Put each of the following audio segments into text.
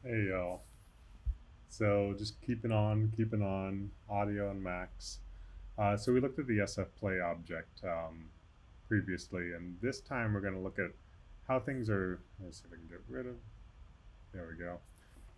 Hey yo. So just keeping on, audio and Max. So we looked at the SF play object previously, and this time we're going to look at how things are. Let's see if I can get rid of. There we go.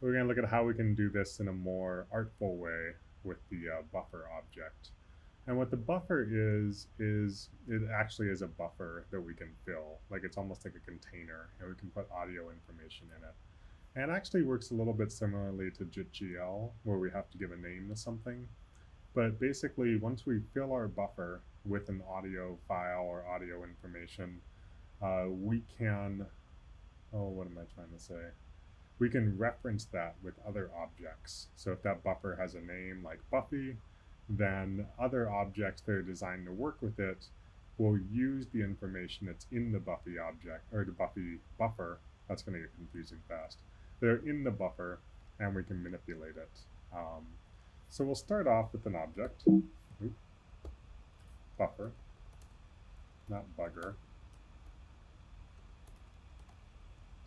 We're going to look at how we can do this in a more artful way with the buffer object. And what the buffer is it actually is a buffer that we can fill. Like it's almost like a container, and we can put audio information in it. And it actually works a little bit similarly to JIT-GL, where we have to give a name to something. But basically, once we fill our buffer with an audio file or audio information, we can, oh, what am I trying to say? We can reference that with other objects. So if that buffer has a name like Buffy, then other objects that are designed to work with it will use the information that's in the Buffy object, or the Buffy buffer. That's going to get confusing fast. They're in the buffer, and we can manipulate it. So we'll start off with an object. Buffer, not bugger,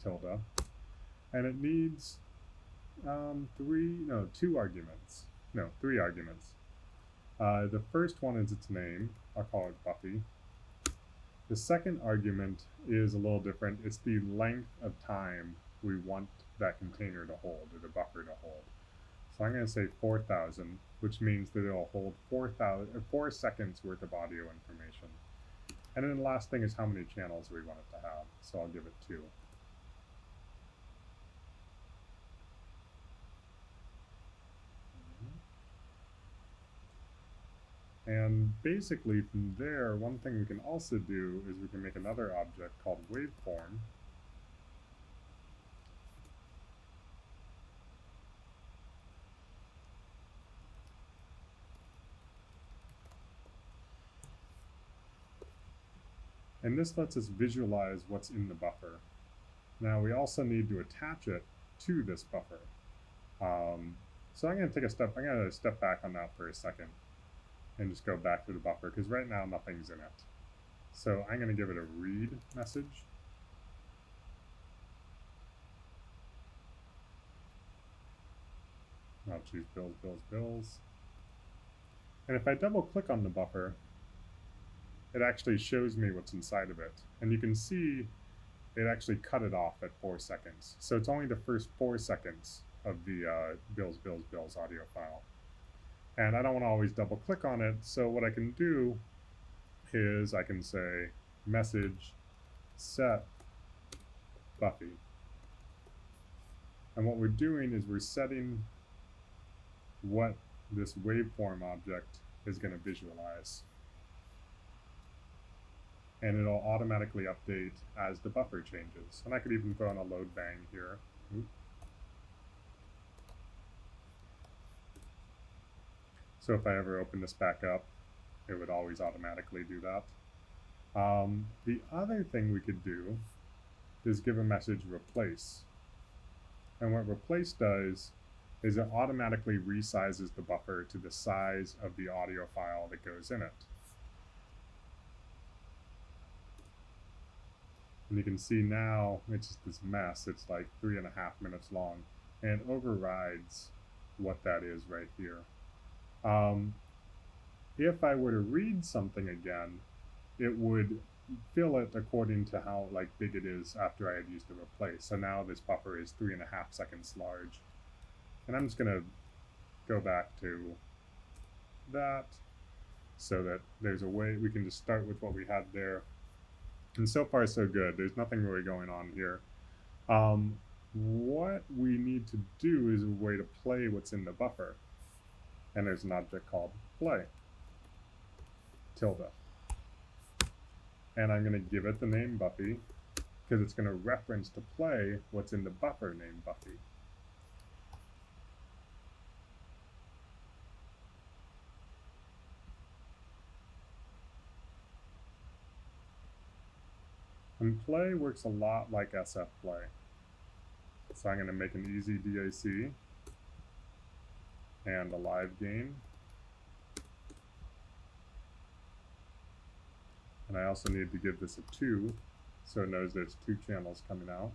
tilde. And it needs two arguments. No, three arguments. The first one is its name. I'll call it Buffy. The second argument is a little different. It's the length of time we want that container to hold, or the buffer to hold. So I'm going to say 4,000, which means that it'll hold 4 seconds worth of audio information. And then the last thing is how many channels we want it to have. So I'll give it 2. And basically from there, one thing we can also do is we can make another object called Waveform. And this lets us visualize what's in the buffer. Now we also need to attach it to this buffer. So I'm going to step back on that for a second and just go back to the buffer, because right now nothing's in it. So I'm going to give it a read message. I'll choose bills. And if I double click on the buffer, it actually shows me what's inside of it. And you can see it actually cut it off at 4 seconds. So it's only the first 4 seconds of the bills audio file. And I don't want to always double click on it. So what I can do is I can say message set Buffy. And what we're doing is we're setting what this waveform object is going to visualize. And it'll automatically update as the buffer changes. And I could even throw in a load bang here. So if I ever open this back up, it would always automatically do that. The other thing we could do is give a message replace. And what replace does is it automatically resizes the buffer to the size of the audio file that goes in it. And you can see now it's just this mess. It's like 3.5 minutes long, and it overrides what that is right here. If I were to read something again, it would fill it according to how big it is after I had used the replace. So now this buffer is 3.5 seconds large. And I'm just going to go back to that so that there's a way we can just start with what we had there. And so far so good. There's nothing really going on here. What we need to do is a way to play what's in the buffer. And there's an object called play, tilde. And I'm going to give it the name Buffy, because it's going to reference to play what's in the buffer named Buffy. And play works a lot like SF play. So I'm going to make an easy DAC and a live gain. And I also need to give this a 2, so it knows there's 2 channels coming out.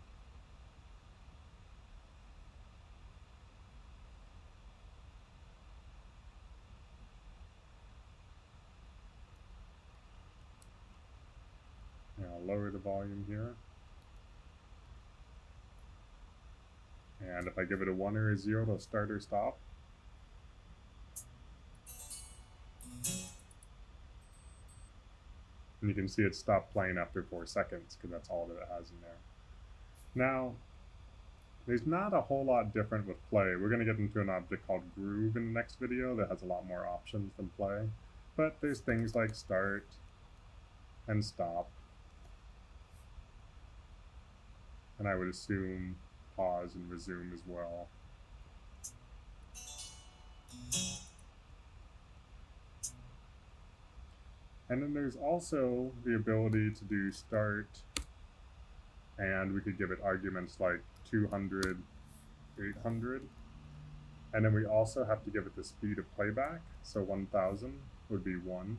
volume here. And if I give it a 1 or a 0, it'll start or stop. And you can see it stopped playing after 4 seconds because that's all that it has in there. Now, there's not a whole lot different with play. We're going to get into an object called groove in the next video that has a lot more options than play. But there's things like start and stop. And I would assume pause and resume as well. And then there's also the ability to do start, and we could give it arguments like 200, 800. And then we also have to give it the speed of playback. So 1000 would be 1.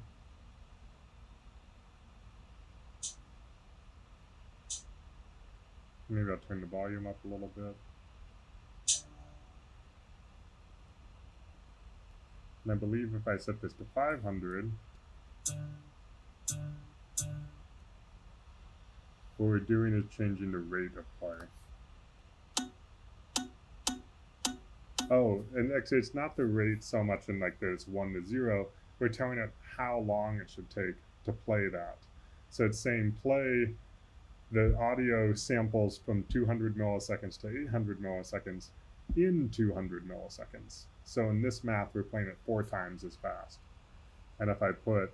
Maybe I'll turn the volume up a little bit. And I believe if I set this to 500, what we're doing is changing the rate of play. Oh, and actually it's not the rate so much in like this 1 to 0. We're telling it how long it should take to play that. So it's saying play, the audio samples from 200 milliseconds to 800 milliseconds in 200 milliseconds. So in this math, we're playing it 4 times as fast. And if I put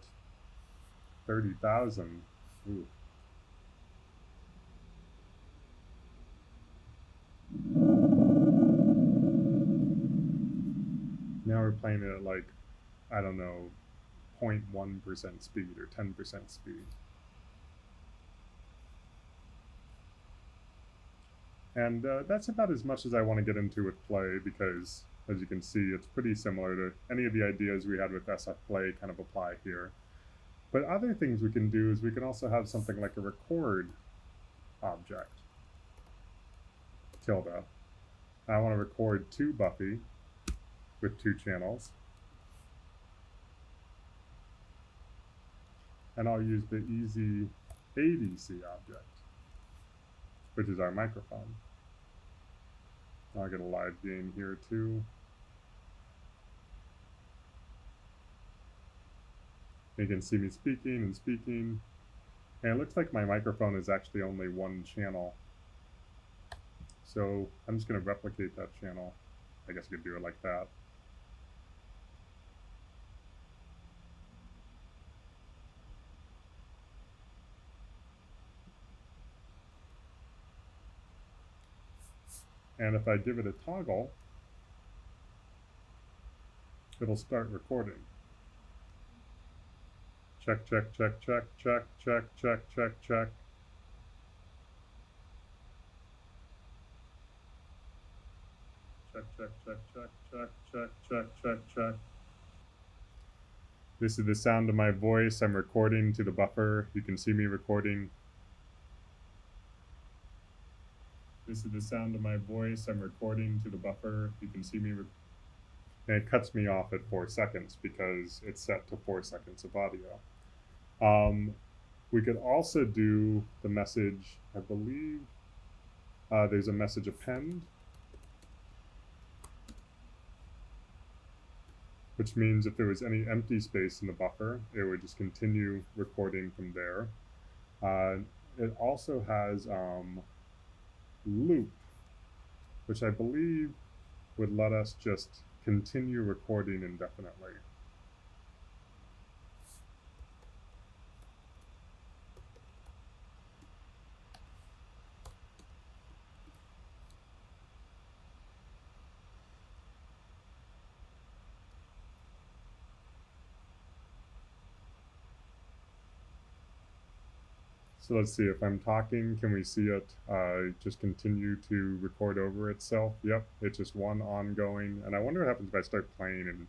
30,000, ooh. Now we're playing it at like, I don't know, 0.1% speed or 10% speed. And that's about as much as I want to get into with play because, as you can see, it's pretty similar to any of the ideas we had with SF Play kind of apply here. But other things we can do is we can also have something like a record object, tilde. I want to record to Buffy with 2 channels. And I'll use the easy ADC object, which is our microphone. I'll get a live gain here too. You can see me speaking and speaking. And it looks like my microphone is actually only 1 channel. So I'm just going to replicate that channel. I guess you could do it like that. And if I give it a toggle, it'll start recording. Check, check, check, check, check, check, check, check, check. Check, check, check, check, check, check, check, check, check. This is the sound of my voice. I'm recording to the buffer. You can see me recording. This is the sound of my voice. I'm recording to the buffer. You can see me. And it cuts me off at 4 seconds because it's set to 4 seconds of audio. We could also do the message, I believe there's a message append, which means if there was any empty space in the buffer, it would just continue recording from there. It also has loop, which I believe would let us just continue recording indefinitely. So let's see, if I'm talking, can we see it just continue to record over itself? Yep, it's just one ongoing. And I wonder what happens if I start playing and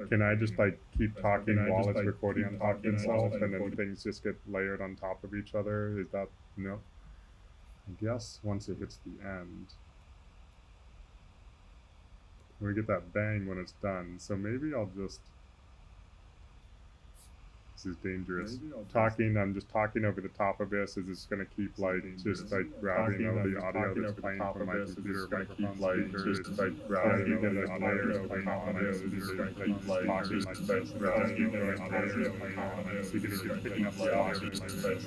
can I just like keep talking while it's recording on top of itself and then things just get layered on top of each other? Is that, no? I guess once it hits the end, we get that bang when it's done. So maybe I'll just This is dangerous. I'm just talking over the top of this. Is this going to keep like just like grabbing all the audio that's playing from my computer microphone speakers? Just like grabbing all the audio that's playing from my computer, like just talking like this, and just keep going crazy. So you can keep picking up the audio from my face.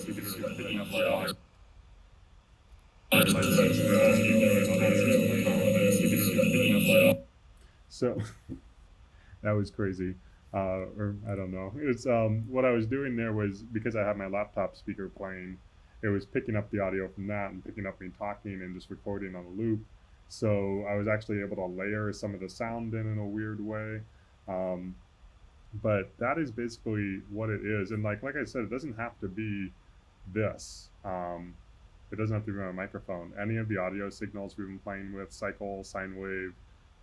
So you can keep picking up the audio. So that was crazy. Or I don't know. It's what I was doing there was because I had my laptop speaker playing, it was picking up the audio from that and picking up me talking and just recording on a loop. So I was actually able to layer some of the sound in a weird way. Um, but that is basically what it is. And like I said, it doesn't have to be this. It doesn't have to be my microphone. Any of the audio signals we've been playing with, cycle, sine wave,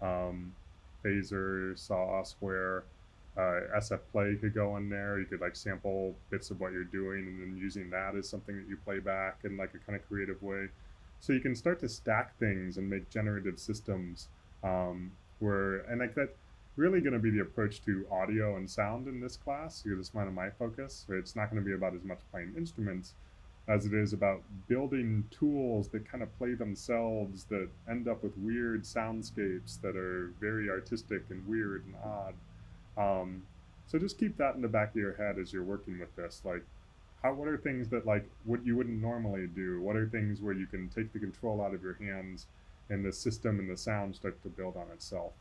um, phaser, saw, square, SF play could go in there. You could like sample bits of what you're doing and then using that as something that you play back in like a kind of creative way. So you can start to stack things and make generative systems and like that really going to be the approach to audio and sound in this class because it's one of my focus. It's not going to be about as much playing instruments as it is about building tools that kind of play themselves that end up with weird soundscapes that are very artistic and weird and odd. So just keep that in the back of your head as you're working with this. Like, what are things that like what you wouldn't normally do? What are things where you can take the control out of your hands and the system and the sound start to build on itself?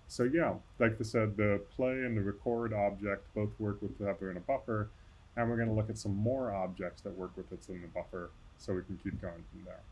So yeah, like I said, the play and the record object both work with each other in a buffer, and we're going to look at some more objects that work with what's in the buffer so we can keep going from there.